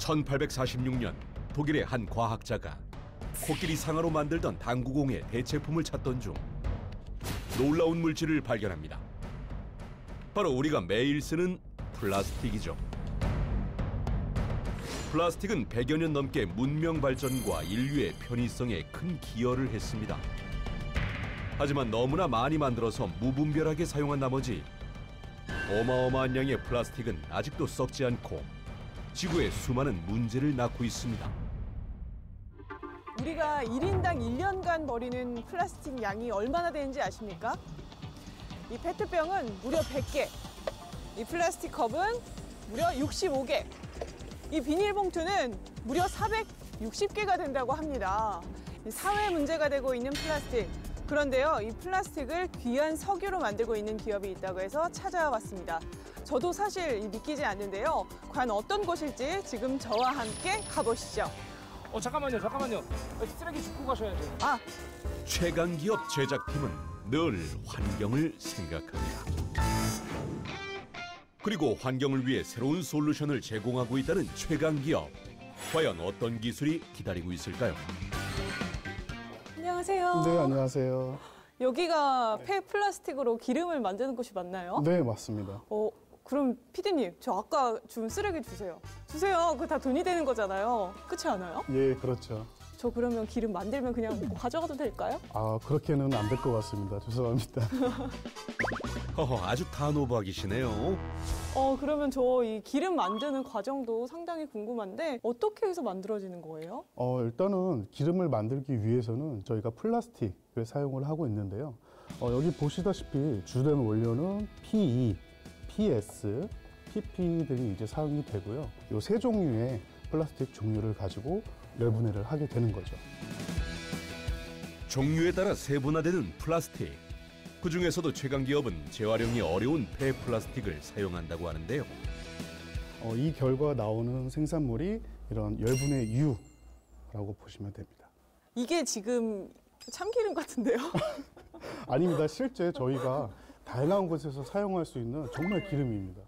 1846년 독일의 한 과학자가 코끼리 상아로 만들던 당구공의 대체품을 찾던 중 놀라운 물질을 발견합니다. 바로 우리가 매일 쓰는 플라스틱이죠. 플라스틱은 100여 년 넘게 문명 발전과 인류의 편의성에 큰 기여를 했습니다. 하지만 너무나 많이 만들어서 무분별하게 사용한 나머지 어마어마한 양의 플라스틱은 아직도 썩지 않고 지구에 수많은 문제를 낳고 있습니다. 우리가 1인당 1년간 버리는 플라스틱 양이 얼마나 되는지 아십니까? 이 페트병은 무려 100개, 이 플라스틱 컵은 무려 65개, 이 비닐봉투는 무려 460개가 된다고 합니다. 사회 문제가 되고 있는 플라스틱. 그런데요, 이 플라스틱을 귀한 석유로 만들고 있는 기업이 있다고 해서 찾아와 봤습니다. 저도 사실 믿기지 않는데요. 과연 어떤 곳일지 지금 저와 함께 가보시죠. 잠깐만요. 쓰레기 줍고 가셔야 돼요. 최강기업 제작팀은 늘 환경을 생각합니다. 그리고 환경을 위해 새로운 솔루션을 제공하고 있다는 최강기업. 과연 어떤 기술이 기다리고 있을까요? 안녕하세요. 네, 안녕하세요. 여기가 폐플라스틱으로 기름을 만드는 곳이 맞나요? 네, 맞습니다. 그럼 피디님, 저 아까 준 쓰레기 주세요. 그거 다 돈이 되는 거잖아요. 그렇지 않아요? 예, 그렇죠. 저 그러면 기름 만들면 그냥 가져가도 될까요? 그렇게는 안 될 것 같습니다. 죄송합니다. 아주 단호박이시네요. 그러면 저 이 기름 만드는 과정도 상당히 궁금한데 어떻게 해서 만들어지는 거예요? 일단은 기름을 만들기 위해서는 저희가 플라스틱을 사용을 하고 있는데요. 여기 보시다시피 주된 원료는 PE, PS, PP 등이 이제 사용이 되고요. 이 세 종류의 플라스틱 종류를 가지고 열분해를 하게 되는 거죠. 종류에 따라 세분화되는 플라스틱. 그중에서도 최강기업은 재활용이 어려운 폐플라스틱을 사용한다고 하는데요. 이 결과 나오는 생산물이 이런 열분해 유라고 보시면 됩니다. 이게 지금 참기름 같은데요? 아닙니다. 실제 저희가 다양한 곳에서 사용할 수 있는 정말 기름입니다.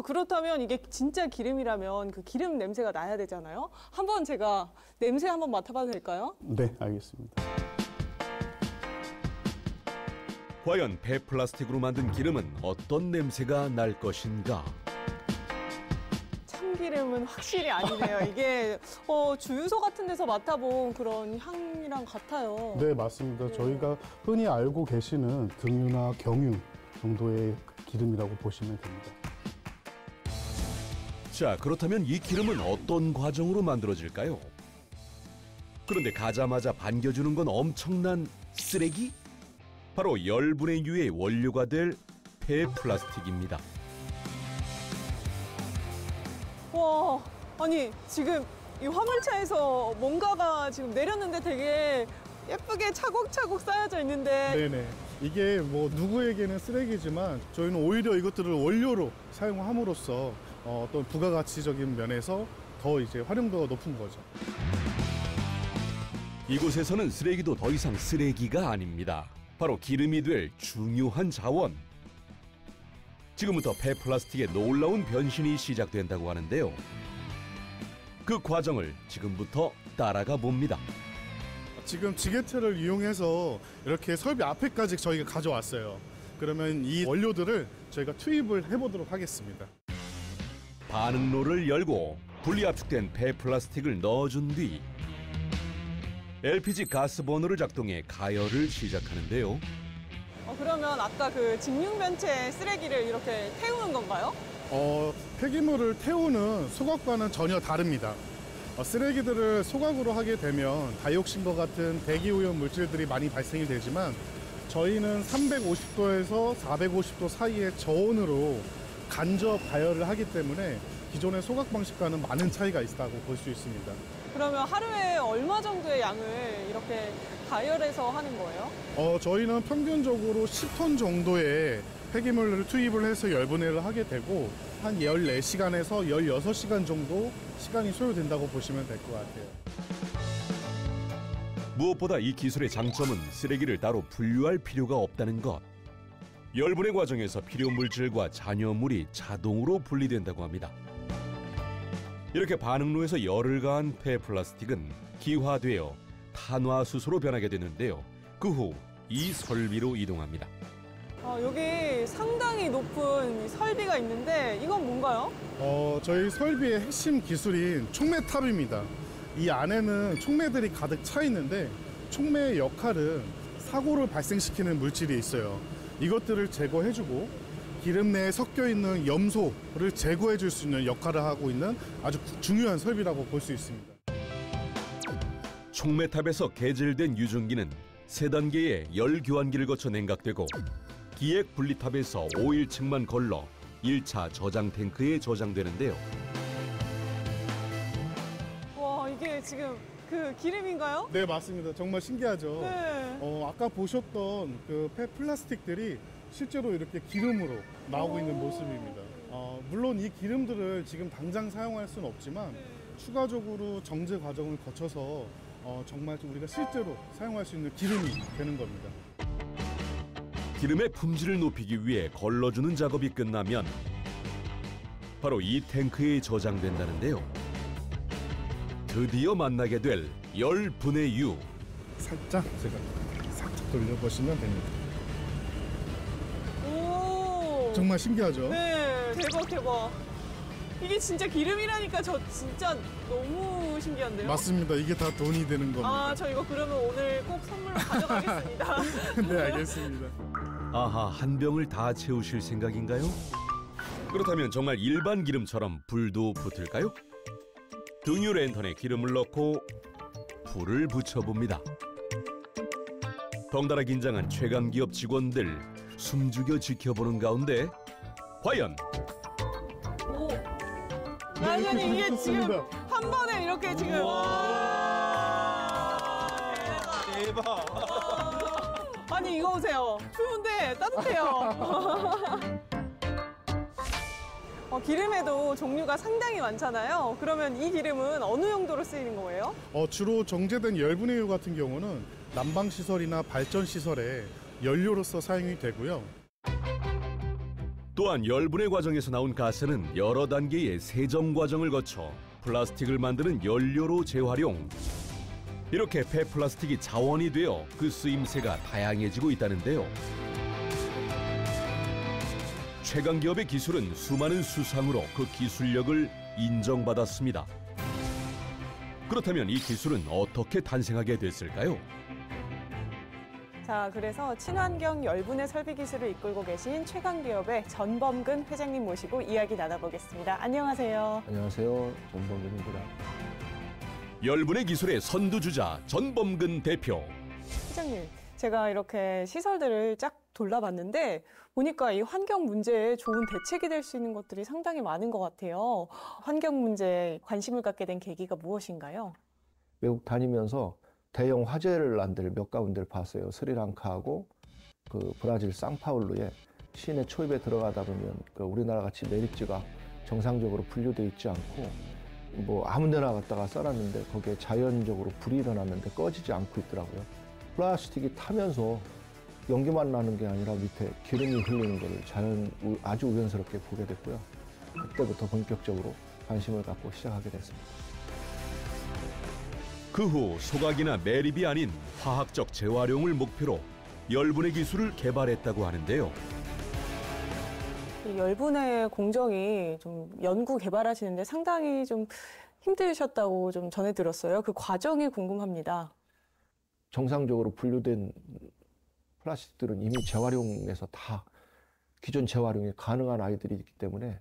그렇다면 이게 진짜 기름이라면 그 기름 냄새가 나야 되잖아요. 제가 냄새 한번 맡아봐도 될까요? 네, 알겠습니다. 과연 폐플라스틱으로 만든 기름은 어떤 냄새가 날 것인가? 참기름은 확실히 아니네요. 이게 주유소 같은 데서 맡아본 그런 향이랑 같아요. 네, 맞습니다. 저희가 흔히 알고 계시는 등유나 경유 정도의 기름이라고 보시면 됩니다. 자, 그렇다면 이 기름은 어떤 과정으로 만들어질까요? 그런데 가자마자 반겨주는 건 엄청난 쓰레기? 바로 열분의 유의 원료가 될 폐플라스틱입니다. 와, 아니 지금 이 화물차에서 뭔가가 지금 내렸는데 되게 예쁘게 차곡차곡 쌓여져 있는데. 네네. 이게 뭐 누구에게는 쓰레기지만 저희는 오히려 이것들을 원료로 사용함으로써 어떤 부가가치적인 면에서 더 이제 활용도가 높은 거죠. 이곳에서는 쓰레기도 더 이상 쓰레기가 아닙니다. 바로 기름이 될 중요한 자원. 지금부터 폐플라스틱의 놀라운 변신이 시작된다고 하는데요. 그 과정을 지금부터 따라가 봅니다. 지금 지게차를 이용해서 이렇게 설비 앞에까지 저희가 가져왔어요. 그러면 이 원료들을 저희가 투입을 해보도록 하겠습니다. 반응로를 열고 분리압축된 폐플라스틱을 넣어준 뒤 LPG 가스버너를 작동해 가열을 시작하는데요. 그러면 아까 그 직육면체 쓰레기를 이렇게 태우는 건가요? 폐기물을 태우는 소각과는 전혀 다릅니다. 쓰레기들을 소각으로 하게 되면 다이옥신과 같은 대기오염 물질들이 많이 발생이 되지만 저희는 350도에서 450도 사이의 저온으로 간접 가열을 하기 때문에 기존의 소각 방식과는 많은 차이가 있다고 볼 수 있습니다. 그러면 하루에 얼마 정도의 양을 이렇게 가열해서 하는 거예요? 저희는 평균적으로 10톤 정도의 폐기물을 투입을 해서 열분해를 하게 되고 한 14시간에서 16시간 정도 시간이 소요된다고 보시면 될 것 같아요. 무엇보다 이 기술의 장점은 쓰레기를 따로 분류할 필요가 없다는 것. 열분해 과정에서 필요 물질과 잔여물이 자동으로 분리된다고 합니다. 이렇게 반응로에서 열을 가한 폐플라스틱은 기화되어 탄화수소로 변하게 되는데요. 그 후 이 설비로 이동합니다. 여기 상당히 높은 이 설비가 있는데 이건 뭔가요? 저희 설비의 핵심 기술인 촉매탑입니다. 이 안에는 촉매들이 가득 차 있는데 촉매의 역할은 사고를 발생시키는 물질이 있어요. 이것들을 제거해주고 기름 내에 섞여 있는 염소를 제거해줄 수 있는 역할을 하고 있는 아주 중요한 설비라고 볼 수 있습니다. 촉매탑에서 개질된 유증기는 3단계의 열 교환기를 거쳐 냉각되고 기액 분리탑에서 오일층만 걸러 1차 저장 탱크에 저장되는데요. 와, 이게 지금 그 기름인가요? 네, 맞습니다. 정말 신기하죠. 네. 아까 보셨던 그 폐플라스틱들이 실제로 이렇게 기름으로 나오고 있는 모습입니다. 물론 이 기름들을 지금 당장 사용할 수는 없지만 추가적으로 정제 과정을 거쳐서 정말 좀 우리가 실제로 사용할 수 있는 기름이 되는 겁니다. 기름의 품질을 높이기 위해 걸러주는 작업이 끝나면 바로 이 탱크에 저장된다는데요. 드디어 만나게 될 열분의 유. 살짝 돌려보시면 됩니다. 오. 정말 신기하죠? 네, 대박. 이게 진짜 기름이라니까 저 진짜 너무 신기한데요? 맞습니다. 이게 다 돈이 되는 겁니다. 저 이거 그러면 오늘 꼭 선물로 가져가겠습니다. 네, 알겠습니다. 아하, 한 병을 다 채우실 생각인가요? 그렇다면 정말 일반 기름처럼 불도 붙을까요? 등유 랜턴에 기름을 넣고 불을 붙여봅니다. 덩달아 긴장한 최강기업 직원들 숨죽여 지켜보는 가운데 과연 오. 아니 이게 지금 좋습니다. 한 번에 이렇게 지금 대박. 아니 이거 보세요. 추운데 따뜻해요. 기름에도 종류가 상당히 많잖아요. 그러면 이 기름은 어느 용도로 쓰이는 거예요? 주로 정제된 열분의 유 같은 경우는 난방시설이나 발전시설에 연료로서 사용이 되고요. 또한 열분의 과정에서 나온 가스는 여러 단계의 세정 과정을 거쳐 플라스틱을 만드는 연료로 재활용. 이렇게 폐플라스틱이 자원이 되어 그 쓰임새가 다양해지고 있다는데요. 최강기업의 기술은 수많은 수상으로 그 기술력을 인정받았습니다. 그렇다면 이 기술은 어떻게 탄생하게 됐을까요? 자, 그래서 친환경 열분해 설비 기술을 이끌고 계신 최강기업의 전범근 회장님 모시고 이야기 나눠보겠습니다. 안녕하세요. 안녕하세요. 전범근입니다. 열분의 기술의 선두주자 전범근 대표. 회장님, 제가 이렇게 시설들을 쫙 돌아봤는데 보니까 이 환경 문제에 좋은 대책이 될 수 있는 것들이 상당히 많은 것 같아요. 환경 문제에 관심을 갖게 된 계기가 무엇인가요? 외국 다니면서 대형 화재를 난 데를 몇 가운데를 봤어요. 스리랑카하고 그 브라질 상파울루에 시내 초입에 들어가다 보면 그 우리나라 같이 매립지가 정상적으로 분류되어 있지 않고 뭐 아무 데나 갔다가 써놨는데 거기에 자연적으로 불이 일어났는데 꺼지지 않고 있더라고요. 플라스틱이 타면서 연기만 나는 게 아니라 밑에 기름이 흘리는 거를 아주 우연스럽게 보게 됐고요. 그때부터 본격적으로 관심을 갖고 시작하게 됐습니다. 그 후 소각이나 매립이 아닌 화학적 재활용을 목표로 열분의 기술을 개발했다고 하는데요. 이 열분해 공정이 좀 연구 개발하시는데 상당히 좀 힘드셨다고 좀 전해 들었어요. 그 과정이 궁금합니다. 정상적으로 분류된 플라스틱들은 이미 재활용에서 다 기존 재활용이 가능한 아이들이 있기 때문에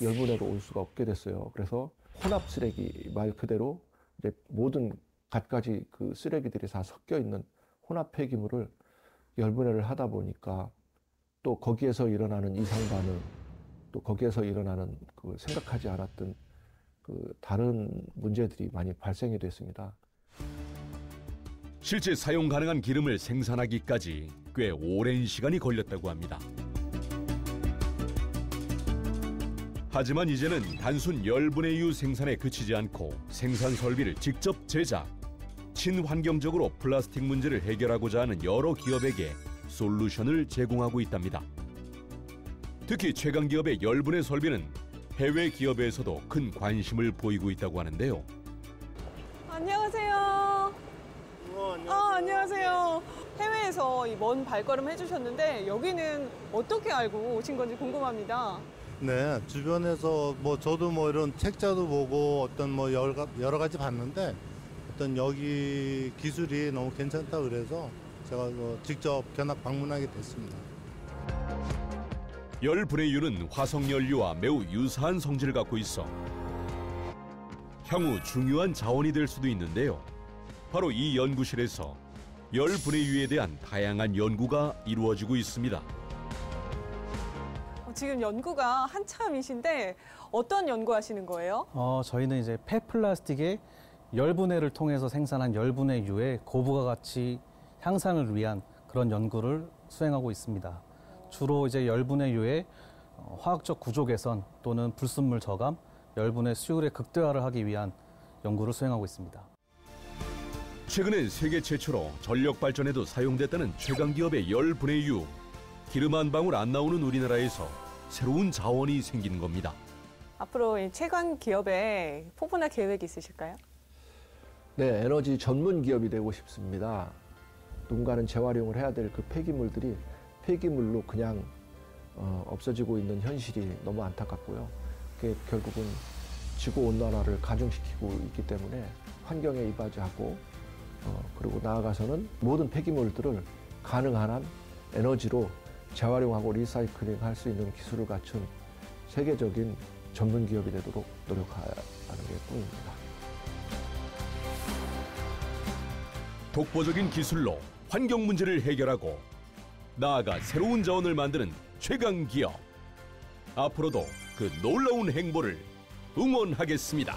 열분해로 올 수가 없게 됐어요. 그래서 혼합 쓰레기 말 그대로 이제 모든 갖가지 그 쓰레기들이 다 섞여 있는 혼합 폐기물을 열분해를 하다 보니까 또 거기에서 일어나는 이상 반응, 또 거기에서 일어나는 그 생각하지 않았던 그 다른 문제들이 많이 발생이 됐습니다. 실제 사용 가능한 기름을 생산하기까지 꽤 오랜 시간이 걸렸다고 합니다. 하지만 이제는 단순 열분의 유 생산에 그치지 않고 생산 설비를 직접 제작, 친환경적으로 플라스틱 문제를 해결하고자 하는 여러 기업에게 솔루션을 제공하고 있답니다. 특히 최강기업의 열분의 설비는 해외 기업에서도 큰 관심을 보이고 있다고 하는데요. 안녕하세요. 안녕하세요. 해외에서 이 먼 발걸음 해주셨는데 여기는 어떻게 알고 오신 건지 궁금합니다. 네, 주변에서 뭐 저도 뭐 이런 책자도 보고 어떤 뭐 여러 가지 봤는데 어떤 여기 기술이 너무 괜찮다 그래서 제가 직접 견학 방문하게 됐습니다. 열 분해유는 화석 연료와 매우 유사한 성질을 갖고 있어 향후 중요한 자원이 될 수도 있는데요. 바로 이 연구실에서 열 분해유에 대한 다양한 연구가 이루어지고 있습니다. 지금 연구가 한참이신데 어떤 연구하시는 거예요? 저희는 이제 폐플라스틱의 열분해를 통해서 생산한 열분해유의 고부가 가치 향상을 위한 그런 연구를 수행하고 있습니다. 주로 이제 열분해유의 화학적 구조 개선 또는 불순물 저감, 열분해 수율의 극대화를 하기 위한 연구를 수행하고 있습니다. 최근엔 세계 최초로 전력 발전에도 사용됐다는 최강 기업의 열 분해유. 기름 한 방울 안 나오는 우리나라에서 새로운 자원이 생기는 겁니다. 앞으로 이 최강 기업에 포부나 계획이 있으실까요? 네, 에너지 전문 기업이 되고 싶습니다. 누군가는 재활용을 해야 될 그 폐기물들이 폐기물로 그냥 없어지고 있는 현실이 너무 안타깝고요. 그게 결국은 지구 온난화를 가중시키고 있기 때문에 환경에 이바지하고 그리고 나아가서는 모든 폐기물들을 가능한 한 에너지로 재활용하고 리사이클링 할 수 있는 기술을 갖춘 세계적인 전문 기업이 되도록 노력하는 게 꿈입니다. 독보적인 기술로 환경 문제를 해결하고 나아가 새로운 자원을 만드는 최강 기업. 앞으로도 그 놀라운 행보를 응원하겠습니다.